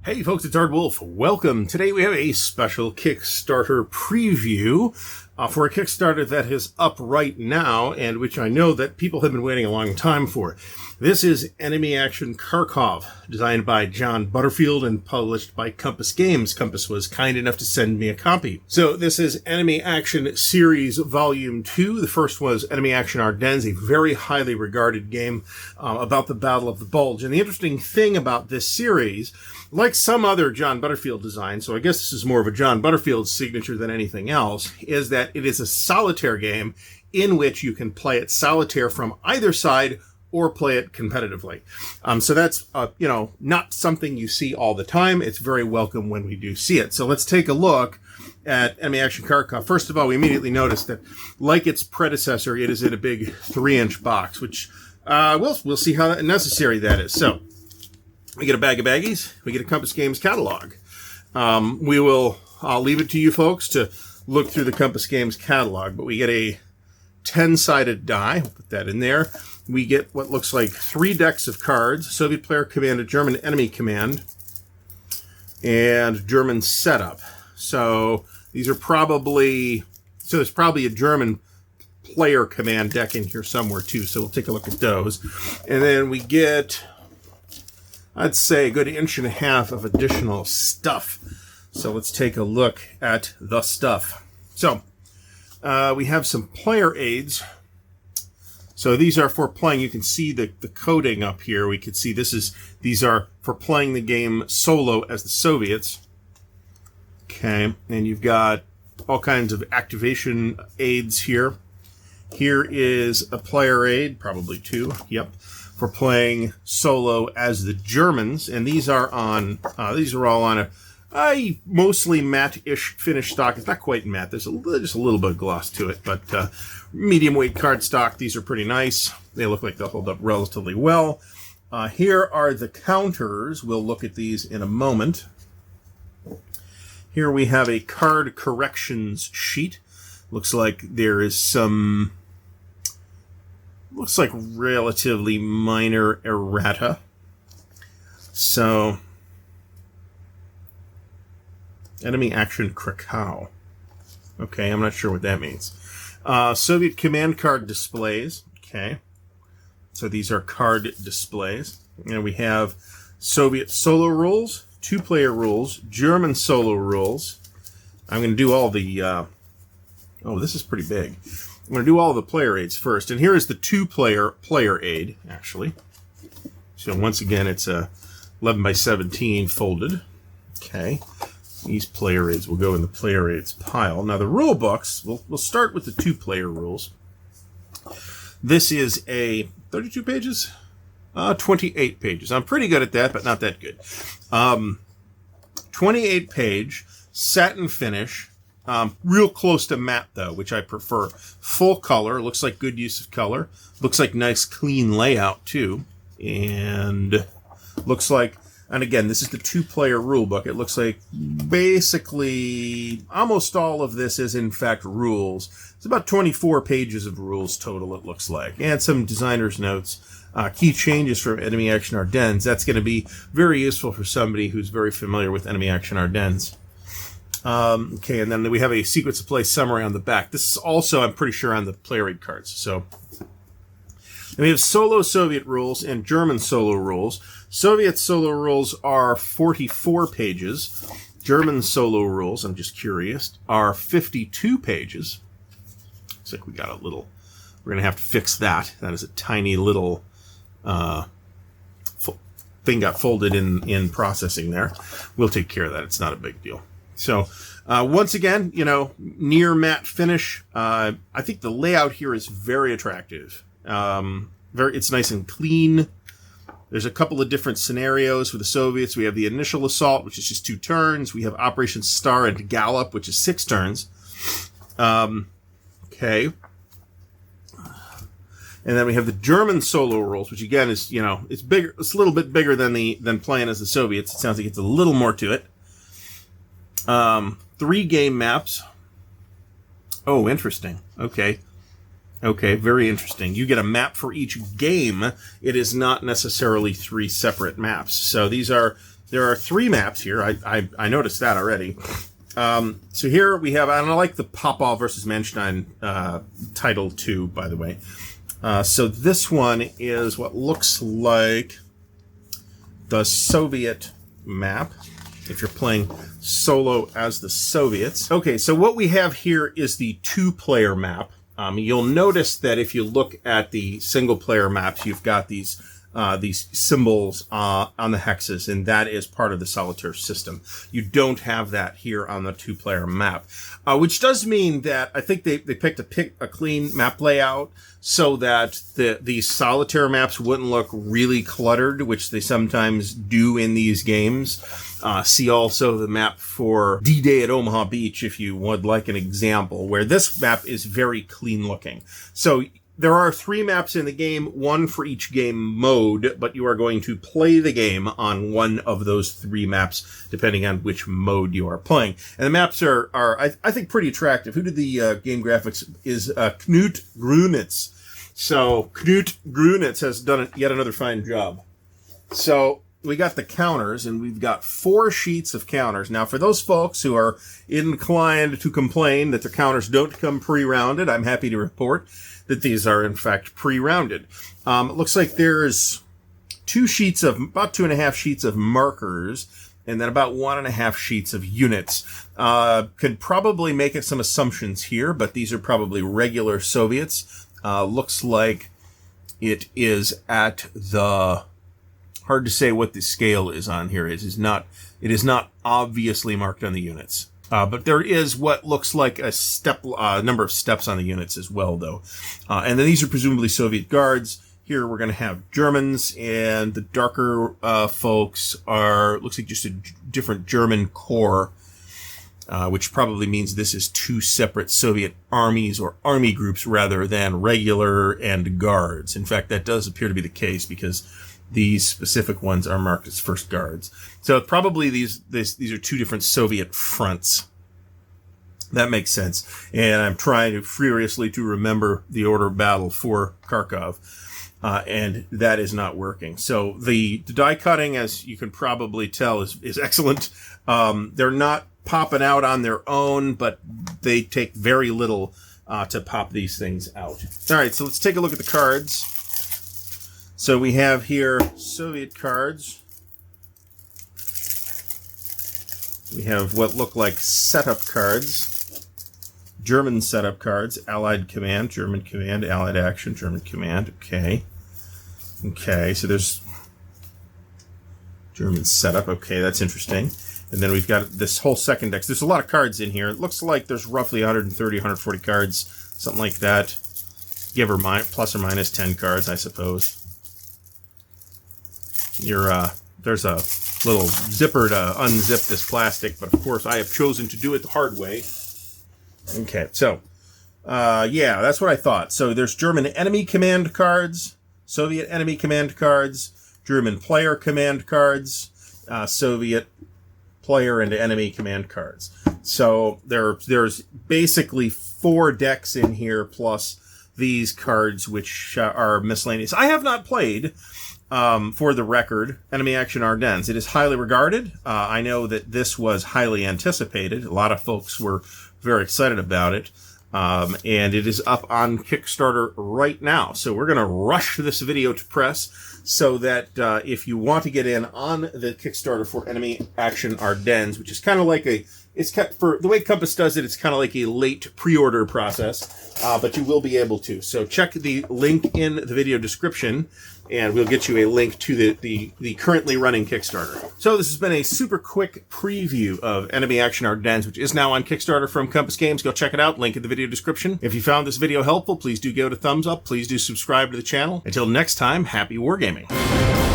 Hey folks, it's Ardwulf. Welcome. Today we have a special Kickstarter preview for a Kickstarter that is up right now and which I know that people have been waiting a long time for. This is Enemy Action Kharkov, designed by John Butterfield and published by Compass Games. Compass was kind enough to send me a copy. So this is Enemy Action Series Volume 2. The first was Enemy Action Ardennes, a very highly regarded game about the Battle of the Bulge. And the interesting thing about this series, like some other John Butterfield design, so I guess this is more of a John Butterfield signature than anything else, is that it is a solitaire game in which you can play it solitaire from either side or play it competitively. So that's, not something you see all the time. It's very welcome when we do see it. So let's take a look at Enemy Action Kharkov. First of all, we immediately notice that, like its predecessor, it is in a big 3-inch box, which we'll see how necessary that is. So we get a bag of baggies. We get a Compass Games catalog. I'll leave it to you folks to look through the Compass Games catalog, but we get a 10-sided die. We'll put that in there. We get what looks like 3 decks of cards: Soviet player command, German enemy command, and German setup. So there's probably a German player command deck in here somewhere too. So we'll take a look at those. And then we get, I'd say, a good 1.5 inches of additional stuff. So let's take a look at the stuff. So we have some player aids. So these are for playing. You can see the coding up here. We can see these are for playing the game solo as the Soviets. Okay, and you've got all kinds of activation aids here. Here is a player aid, probably 2. Yep, for playing solo as the Germans, and these are all on a mostly matte-ish finish stock. It's not quite matte. There's just a little bit of gloss to it, but medium weight card stock. These are pretty nice. They look like they'll hold up relatively well. Here are the counters. We'll look at these in a moment. Here we have a card corrections sheet. Looks like there is some, relatively minor errata. So, Enemy Action Krakow. Okay, I'm not sure what that means. Soviet command card displays. Okay. So these are card displays. And we have Soviet solo rules, 2-player rules, German solo rules. I'm going to do all the... this is pretty big. I'm going to do all the player aids first. And here is the 2-player aid, actually. So once again, it's a 11x17 folded. Okay. These player aids will go in the player aids pile. Now the rule books, we'll start with the 2-player rules. This is a 32 pages? 28 pages. I'm pretty good at that, but not that good. 28 page, satin finish, real close to matte though, which I prefer. Full color, looks like good use of color. Looks like nice clean layout too. And looks like, and again, this is the 2-player rule book. It looks like basically almost all of this is in fact rules. It's about 24 pages of rules total, it looks like. And some designer's notes. Key changes from Enemy Action Ardennes. That's going to be very useful for somebody who's very familiar with Enemy Action Ardennes. Okay, and then we have a sequence of play summary on the back. This is also, I'm pretty sure, on the player aid cards. So, and we have solo Soviet rules and German solo rules. Soviet solo rules are 44 pages. German solo rules, I'm just curious, are 52 pages. Looks like we got a little, we're going to have to fix that. That is a tiny little thing got folded in processing there. We'll take care of that. It's not a big deal. So, once again, near matte finish. I think the layout here is very attractive. It's nice and clean. There's a couple of different scenarios for the Soviets. We have the initial assault, which is just 2 turns. We have Operation Star and Gallop, which is 6 turns. Okay. And then we have the German solo rules, which again is, it's bigger. It's a little bit bigger than playing as the Soviets. It sounds like it's a little more to it. 3 game maps. Oh, interesting. Okay. Okay, very interesting. You get a map for each game. It is not necessarily 3 separate maps. So these are there are 3 maps here. I noticed that already. So here we have, and I like the Popov versus Manstein title too, by the way. So this one is what looks like the Soviet map, if you're playing solo as the Soviets. Okay, so what we have here is the 2-player map. You'll notice that if you look at the single-player maps, you've got these symbols on the hexes, and that is part of the solitaire system. You don't have that here on the 2-player map, which does mean that I think they picked a clean map layout so that these solitaire maps wouldn't look really cluttered, which they sometimes do in these games. See also the map for D-Day at Omaha Beach, if you would like an example, where this map is very clean looking. So there are 3 maps in the game, 1 for each game mode, but you are going to play the game on one of those 3 maps, depending on which mode you are playing. And the maps are I think, pretty attractive. Who did the game graphics? Is Knut Grunitz. So Knut Grunitz has done yet another fine job. So we got the counters, and we've got 4 sheets of counters. Now, for those folks who are inclined to complain that their counters don't come pre-rounded, I'm happy to report that these are, in fact, pre-rounded. It looks like there's about 2.5 sheets of markers, and then about 1.5 sheets of units. Could probably make it some assumptions here, but these are probably regular Soviets. Looks like it is at the... Hard to say what the scale is on here. It is not obviously marked on the units. But there is what looks like a number of steps on the units as well, though. And then these are presumably Soviet guards. Here we're going to have Germans, and the darker folks looks like just a different German corps, which probably means this is 2 separate Soviet armies or army groups rather than regular and guards. In fact, that does appear to be the case because these specific ones are marked as first guards. So probably these are 2 different Soviet fronts. That makes sense. And I'm trying furiously to remember the order of battle for Kharkov. And that is not working. So the die cutting, as you can probably tell, is excellent. They're not popping out on their own, but they take very little to pop these things out. All right, so let's take a look at the cards. So we have here Soviet cards. We have what look like setup cards. German setup cards. Allied command, German command, Allied action, German command. Okay. Okay, so there's German setup. Okay, that's interesting. And then we've got this whole second deck. There's a lot of cards in here. It looks like there's roughly 130, 140 cards, something like that. Give or minus, plus or minus 10 cards, I suppose. There's a little zipper to unzip this plastic, but of course I have chosen to do it the hard way. Okay, so, yeah, that's what I thought. So there's German enemy command cards, Soviet enemy command cards, German player command cards, Soviet player and enemy command cards. So there's basically 4 decks in here, plus these cards, which are miscellaneous. I have not played... for the record, Enemy Action Ardennes. It is highly regarded. I know that this was highly anticipated. A lot of folks were very excited about it. And it is up on Kickstarter right now. So we're going to rush this video to press so that if you want to get in on the Kickstarter for Enemy Action Ardennes, which is kind of like for the way Compass does it, it's kind of like a late pre-order process, but you will be able to. So check the link in the video description, and we'll get you a link to the currently running Kickstarter. So this has been a super quick preview of Enemy Action Ardennes, which is now on Kickstarter from Compass Games. Go check it out. Link in the video description. If you found this video helpful, please do give it a thumbs up. Please do subscribe to the channel. Until next time, happy wargaming.